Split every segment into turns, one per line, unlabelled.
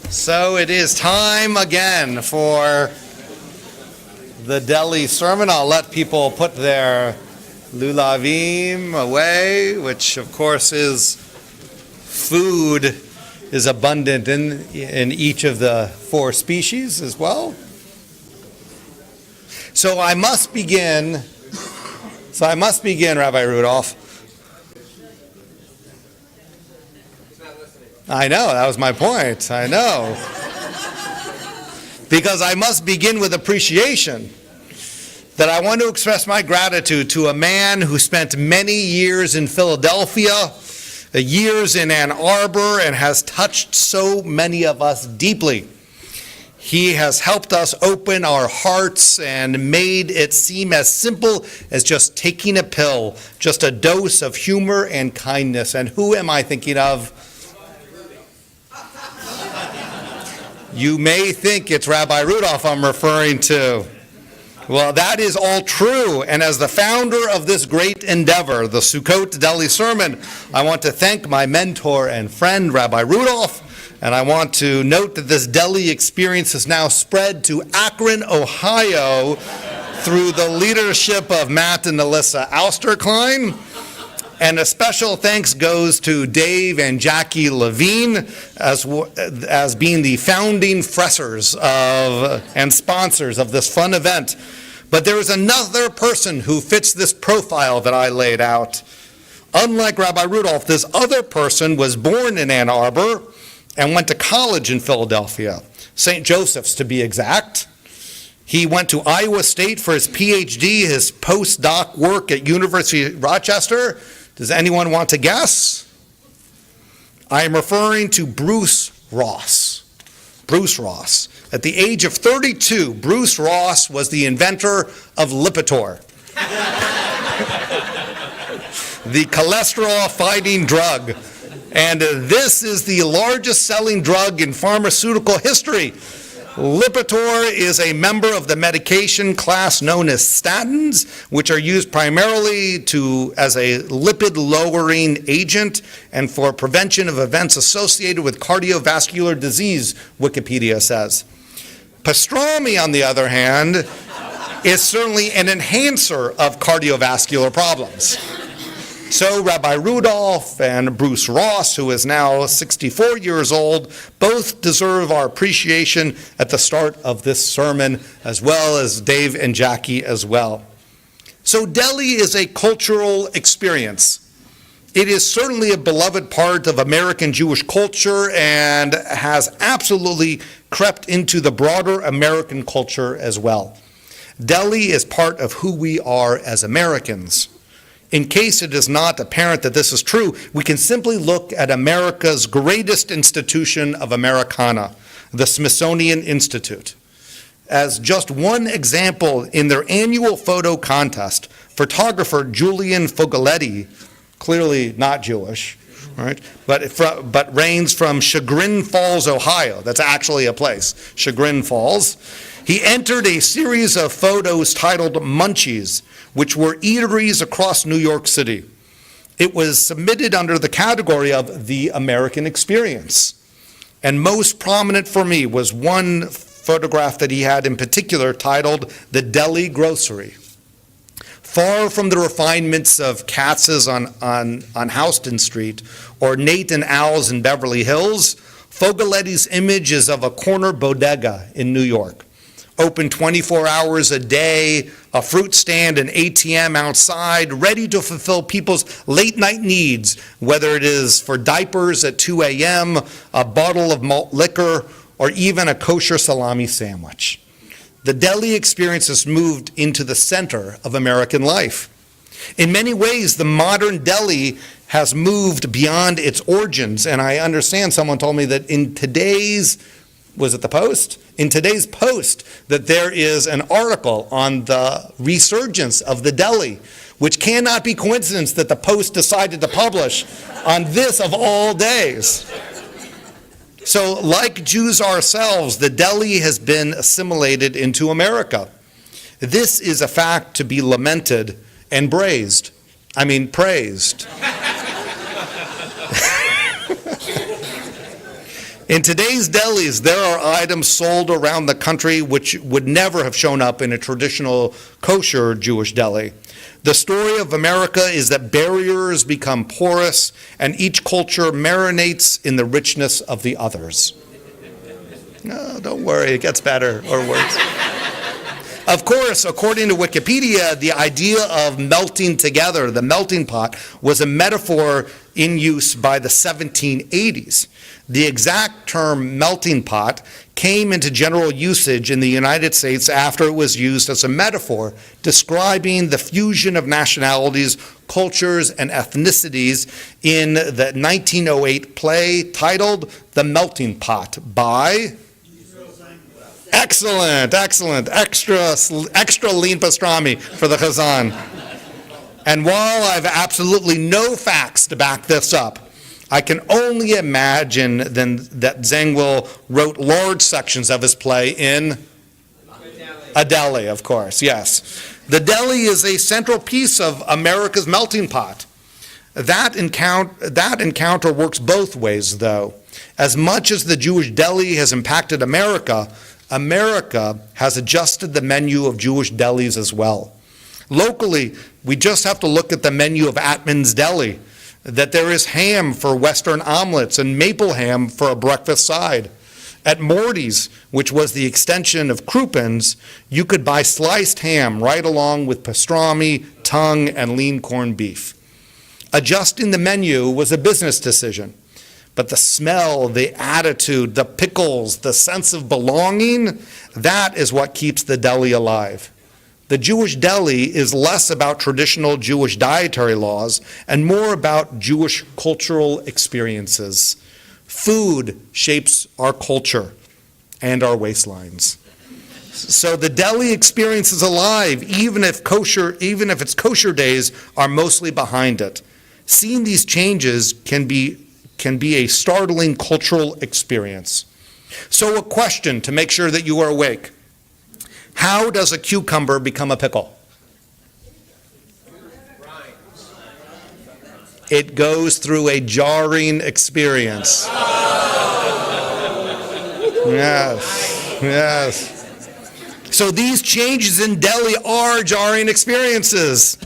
So it is time again for the Deli sermon. I'll let people put their lulavim away, which of course is food is abundant in each of the four species as well. So I must begin, Rabbi Rudolph. I know, that was my point. I know. Because I must begin with appreciation. That I want to express my gratitude to a man who spent many years in Philadelphia, years in Ann Arbor, and has touched so many of us deeply. He has helped us open our hearts and made it seem as simple as just taking a pill, just a dose of humor and kindness. And who am I thinking of? You may think it's Rabbi Rudolph I'm referring to. Well, that is all true. And as the founder of this great endeavor, the Sukkot Deli sermon, I want to thank my mentor and friend, Rabbi Rudolph. And I want to note that this Deli experience is now spread to Akron, Ohio, through the leadership of Matt and Alyssa Austerklein. And a special thanks goes to Dave and Jackie Levine as being the founding fressers and sponsors of this fun event. But there is another person who fits this profile that I laid out. Unlike Rabbi Rudolph, this other person was born in Ann Arbor and went to college in Philadelphia, St. Joseph's to be exact. He went to Iowa State for his PhD, his postdoc work at University of Rochester. Does anyone want to guess? I am referring to Bruce Ross. Bruce Ross. At the age of 32, Bruce Ross was the inventor of Lipitor, the cholesterol-fighting drug. And this is the largest selling drug in pharmaceutical history. Lipitor is a member of the medication class known as statins, which are used primarily as a lipid-lowering agent and for prevention of events associated with cardiovascular disease, Wikipedia says. Pastrami, on the other hand, is certainly an enhancer of cardiovascular problems. So Rabbi Rudolph and Bruce Ross, who is now 64 years old, both deserve our appreciation at the start of this sermon, as well as Dave and Jackie as well. So Deli is a cultural experience. It is certainly a beloved part of American Jewish culture and has absolutely crept into the broader American culture as well. Deli is part of who we are as Americans. In case it is not apparent that this is true, we can simply look at America's greatest institution of Americana, the Smithsonian Institute. As just one example, in their annual photo contest, photographer Julian Fogoletti, clearly not Jewish, right, but reigns from Chagrin Falls, Ohio. That's actually a place, Chagrin Falls. He entered a series of photos titled Munchies, which were eateries across New York City. It was submitted under the category of the American experience. And most prominent for me was one photograph that he had in particular titled The Deli Grocery. Far from the refinements of Katz's on Houston Street or Nate and Al's in Beverly Hills, Fogoletti's image is of a corner bodega in New York. Open 24 hours a day, a fruit stand, an ATM outside, ready to fulfill people's late night needs, whether it is for diapers at 2 a.m., a bottle of malt liquor, or even a kosher salami sandwich. The Deli experience has moved into the center of American life. In many ways, the modern Deli has moved beyond its origins, and I understand someone told me that in today's Post, that there is an article on the resurgence of the Deli, which cannot be coincidence that the Post decided to publish on this of all days. So, like Jews ourselves, the Deli has been assimilated into America. This is a fact to be lamented and praised. In today's delis, there are items sold around the country which would never have shown up in a traditional kosher Jewish deli. The story of America is that barriers become porous and each culture marinates in the richness of the others. No, don't worry, it gets better or worse. Of course, according to Wikipedia, the idea of melting together, the melting pot, was a metaphor in use by the 1780s. The exact term melting pot came into general usage in the United States after it was used as a metaphor describing the fusion of nationalities, cultures, and ethnicities in the 1908 play titled The Melting Pot by... Excellent. Extra lean pastrami for the chazan. And while I've absolutely no facts to back this up, I can only imagine then that Zangwill wrote large sections of his play in a deli, of course, yes. The deli is a central piece of America's melting pot. That encounter works both ways, though. As much as the Jewish deli has impacted America, America has adjusted the menu of Jewish delis as well. Locally, we just have to look at the menu of Atman's Deli, that there is ham for Western omelets and maple ham for a breakfast side. At Morty's, which was the extension of Krupin's, you could buy sliced ham right along with pastrami, tongue, and lean corned beef. Adjusting the menu was a business decision. But the smell, the attitude, the pickles, the sense of belonging, that is what keeps the deli alive. The Jewish deli is less about traditional Jewish dietary laws and more about Jewish cultural experiences. Food shapes our culture and our waistlines. So the deli experience is alive, even if its kosher days are mostly behind it. Seeing these changes can be a startling cultural experience. So a question to make sure that you are awake. How does a cucumber become a pickle? It goes through a jarring experience. Yes. So these changes in deli are jarring experiences.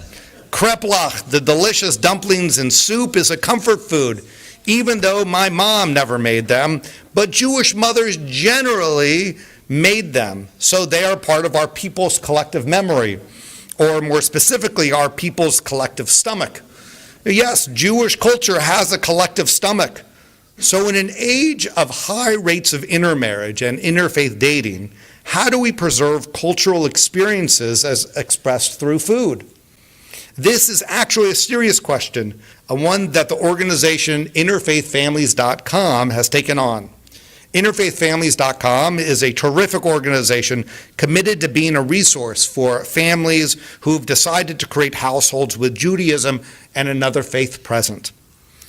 Kreplach, the delicious dumplings and soup, is a comfort food, even though my mom never made them, but Jewish mothers generally made them, so they are part of our people's collective memory, or more specifically, our people's collective stomach. Yes, Jewish culture has a collective stomach. So in an age of high rates of intermarriage and interfaith dating, how do we preserve cultural experiences as expressed through food? This is actually a serious question, one that the organization interfaithfamilies.com has taken on. Interfaithfamilies.com is a terrific organization committed to being a resource for families who've decided to create households with Judaism and another faith present.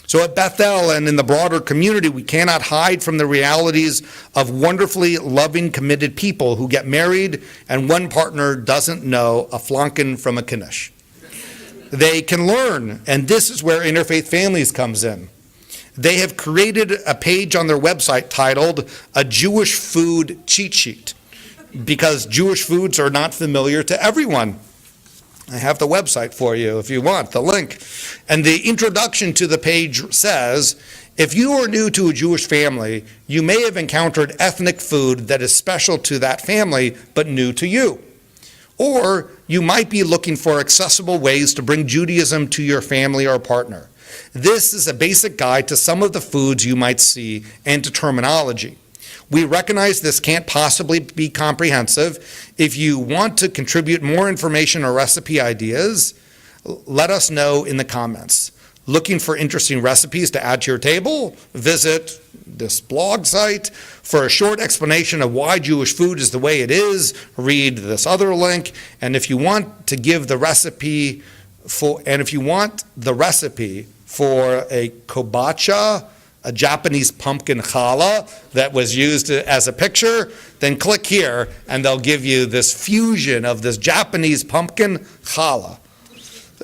So at Bethel and in the broader community, we cannot hide from the realities of wonderfully loving, committed people who get married and one partner doesn't know a flanken from a knish. They can learn, and this is where Interfaith Families comes in. They have created a page on their website titled A Jewish Food Cheat Sheet, because Jewish foods are not familiar to everyone. I have the website for you if you want, the link. And the introduction to the page says, if you are new to a Jewish family, you may have encountered ethnic food that is special to that family, but new to you. Or you might be looking for accessible ways to bring Judaism to your family or partner. This is a basic guide to some of the foods you might see and to terminology. We recognize this can't possibly be comprehensive. If you want to contribute more information or recipe ideas, let us know in the comments. Looking for interesting recipes to add to your table? Visit this blog site. For a short explanation of why Jewish food is the way it is, read this other link. And if you want to give the recipe for a kobacha, a Japanese pumpkin challah that was used as a picture, then click here and they'll give you this fusion of this Japanese pumpkin challah.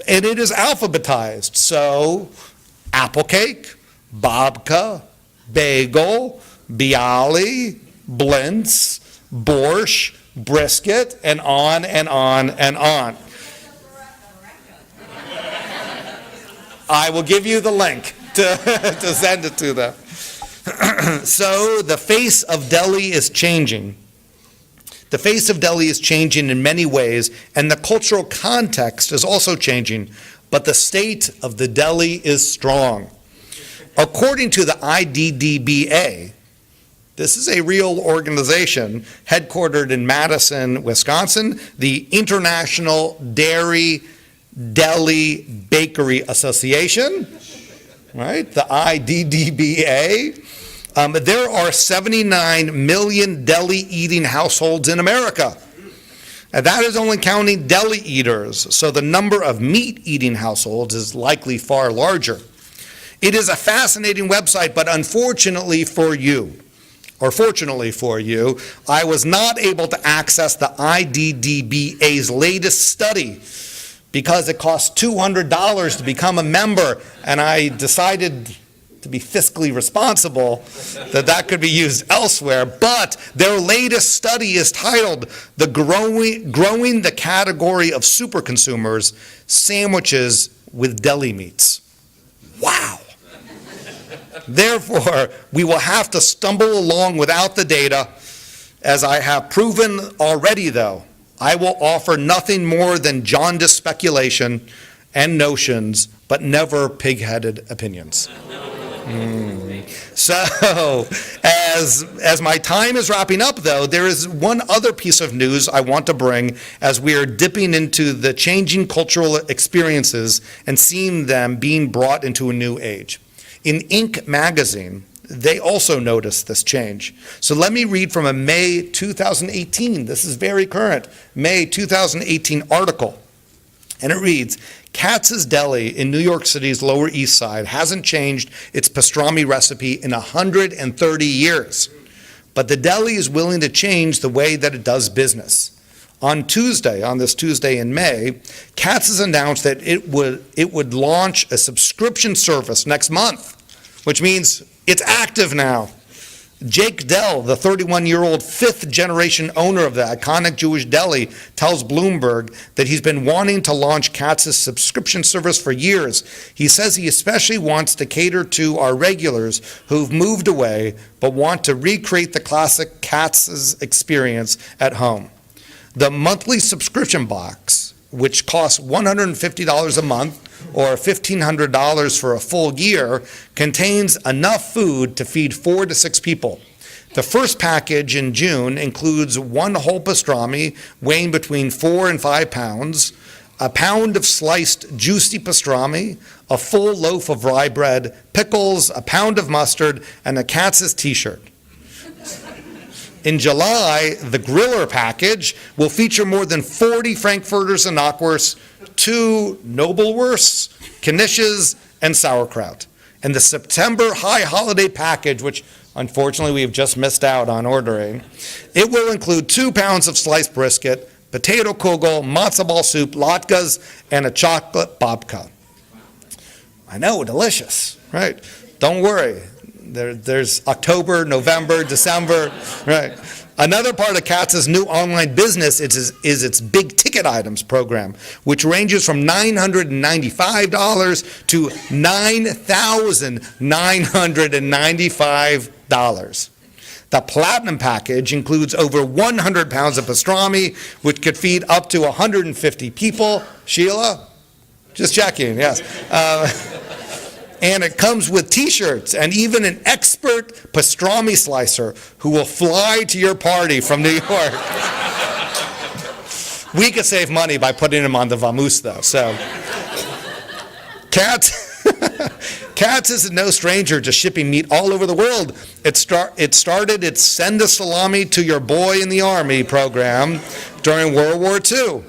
And it is alphabetized, so apple cake, babka, bagel, bialy, blintz, borscht, brisket, and on and on and on. I will give you the link to send it to them. So the face of Deli is changing. The face of Deli is changing in many ways, and the cultural context is also changing, but the state of the deli is strong. According to the IDDBA, this is a real organization headquartered in Madison, Wisconsin, the International Dairy Deli Bakery Association, right? The IDDBA. There are 79 million deli-eating households in America. And that is only counting deli eaters, so the number of meat-eating households is likely far larger. It is a fascinating website, but unfortunately for you, or fortunately for you, I was not able to access the IDDBA's latest study because it costs $200 to become a member, and I decided to be fiscally responsible, that could be used elsewhere. But their latest study is titled Growing the Category of Super Consumers, Sandwiches with Deli Meats. Wow. Therefore, we will have to stumble along without the data. As I have proven already, though, I will offer nothing more than jaundiced speculation and notions, but never pig-headed opinions. So, as my time is wrapping up, though, there is one other piece of news I want to bring as we are dipping into the changing cultural experiences and seeing them being brought into a new age. In Inc. magazine, they also noticed this change. So let me read from a May 2018, this is very current, May 2018 article. And it reads, Katz's Deli in New York City's Lower East Side hasn't changed its pastrami recipe in 130 years. But the deli is willing to change the way that it does business. On this Tuesday in May, Katz's announced that it would launch a subscription service next month, which means it's active now. Jake Dell, the 31-year-old fifth-generation owner of the iconic Jewish deli, tells Bloomberg that he's been wanting to launch Katz's subscription service for years. He says he especially wants to cater to our regulars who've moved away but want to recreate the classic Katz's experience at home. The monthly subscription box, which costs $150 a month or $1,500 for a full year, contains enough food to feed 4 to 6 people. The first package in June includes one whole pastrami weighing between 4 and 5 pounds, a pound of sliced juicy pastrami, a full loaf of rye bread, pickles, a pound of mustard, and a Katz's t-shirt. In July, the griller package will feature more than 40 Frankfurters and Knockwursts, 2 Nobelwursts, Knishes, and sauerkraut. And the September high holiday package, which unfortunately we have just missed out on ordering, it will include 2 pounds of sliced brisket, potato kugel, matzo ball soup, latkes, and a chocolate babka. I know, delicious, right? Don't worry. There's October, November, December, right? Another part of Katz's new online business is its big ticket items program, which ranges from $995 to $9,995. The Platinum package includes over 100 pounds of pastrami, which could feed up to 150 people. Sheila? Just checking, yes. And it comes with t-shirts and even an expert pastrami slicer who will fly to your party from New York. We could save money by putting him on the vamoose, though. So, Katz is no stranger to shipping meat all over the world. It started its Send a Salami to Your Boy in the Army program during World War II,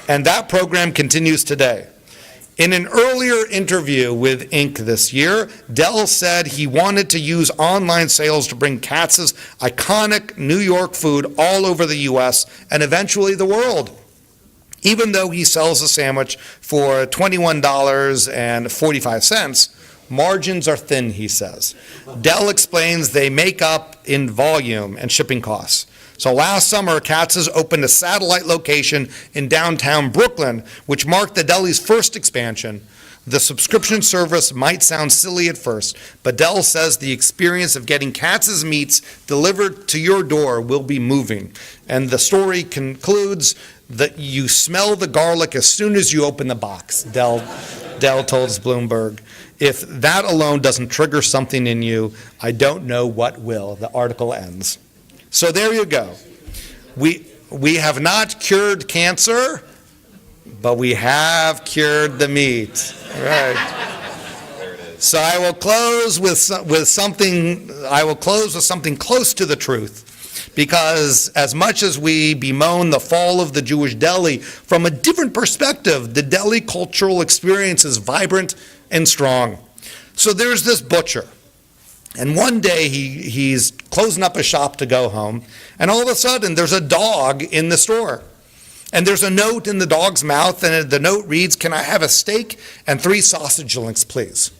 and that program continues today. In an earlier interview with Inc. this year, Dell said he wanted to use online sales to bring Katz's iconic New York food all over the U.S. and eventually the world. Even though he sells a sandwich for $21.45, Margins are thin, he says. Dell explains they make up in volume and shipping costs. So last summer, Katz's opened a satellite location in downtown Brooklyn, which marked the deli's first expansion. The subscription service might sound silly at first, but Dell says the experience of getting Katz's meats delivered to your door will be moving. And the story concludes that you smell the garlic as soon as you open the box, Dell told Bloomberg. If that alone doesn't trigger something in you, I don't know what will. The article ends. So there you go. We have not cured cancer, but we have cured the meat. Right. So I will close with something. I will close with something close to the truth, because as much as we bemoan the fall of the Jewish deli, from a different perspective, the deli cultural experience is vibrant and strong. So there's this butcher. And one day he's closing up his shop to go home, and all of a sudden there's a dog in the store. And there's a note in the dog's mouth, and the note reads, "Can I have a steak and 3 sausage links, please?"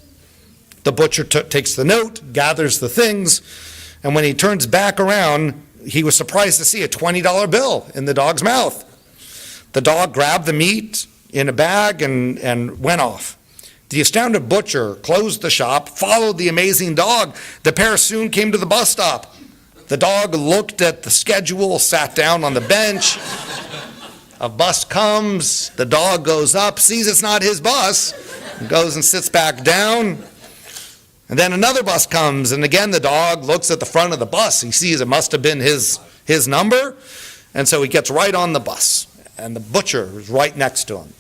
The butcher takes the note, gathers the things, and when he turns back around, he was surprised to see a $20 bill in the dog's mouth. The dog grabbed the meat in a bag and went off. The astounded butcher closed the shop, followed the amazing dog. The pair soon came to the bus stop. The dog looked at the schedule, sat down on the bench. A bus comes, the dog goes up, sees it's not his bus, goes and sits back down. And then another bus comes, and again the dog looks at the front of the bus. He sees it must have been his number, and so he gets right on the bus, and the butcher is right next to him.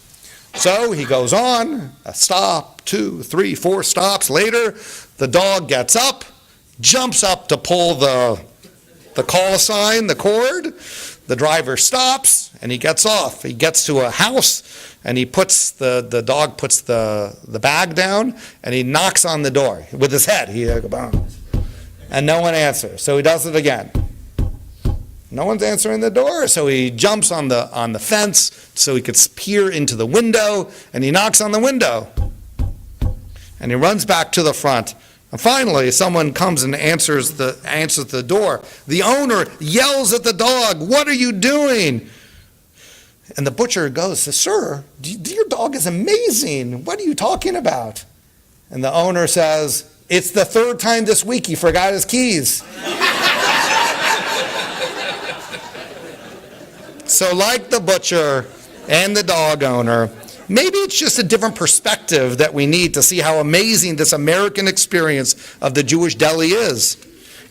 So he goes on, a stop, 2, 3, 4 stops later, the dog gets up, jumps up to pull the call sign, the cord. The driver stops, and he gets off. He gets to a house, and he puts the dog puts the bag down, and he knocks on the door with his head. And no one answers. So he does it again. No one's answering the door, so he jumps on the fence so he could peer into the window, and he knocks on the window. And he runs back to the front. And finally, someone comes and answers the door. The owner yells at the dog, "What are you doing?" And the butcher goes, "Sir, your dog is amazing. What are you talking about?" And the owner says, "It's the 3rd time this week he forgot his keys." So like the butcher and the dog owner, maybe it's just a different perspective that we need to see how amazing this American experience of the Jewish deli is.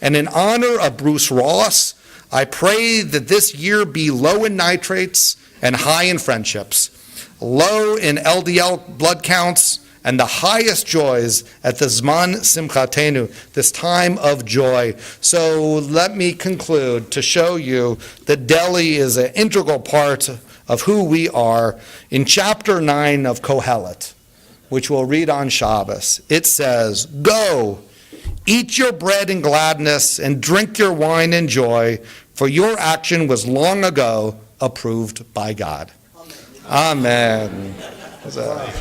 And in honor of Bruce Ross, I pray that this year be low in nitrates and high in friendships, low in LDL blood counts, and the highest joys at the Zman Simchatenu, this time of joy. So let me conclude to show you that deli is an integral part of who we are. In chapter 9 of Kohelet, which we'll read on Shabbos, it says, "Go, eat your bread in gladness and drink your wine in joy, for your action was long ago approved by God." Amen. Amen.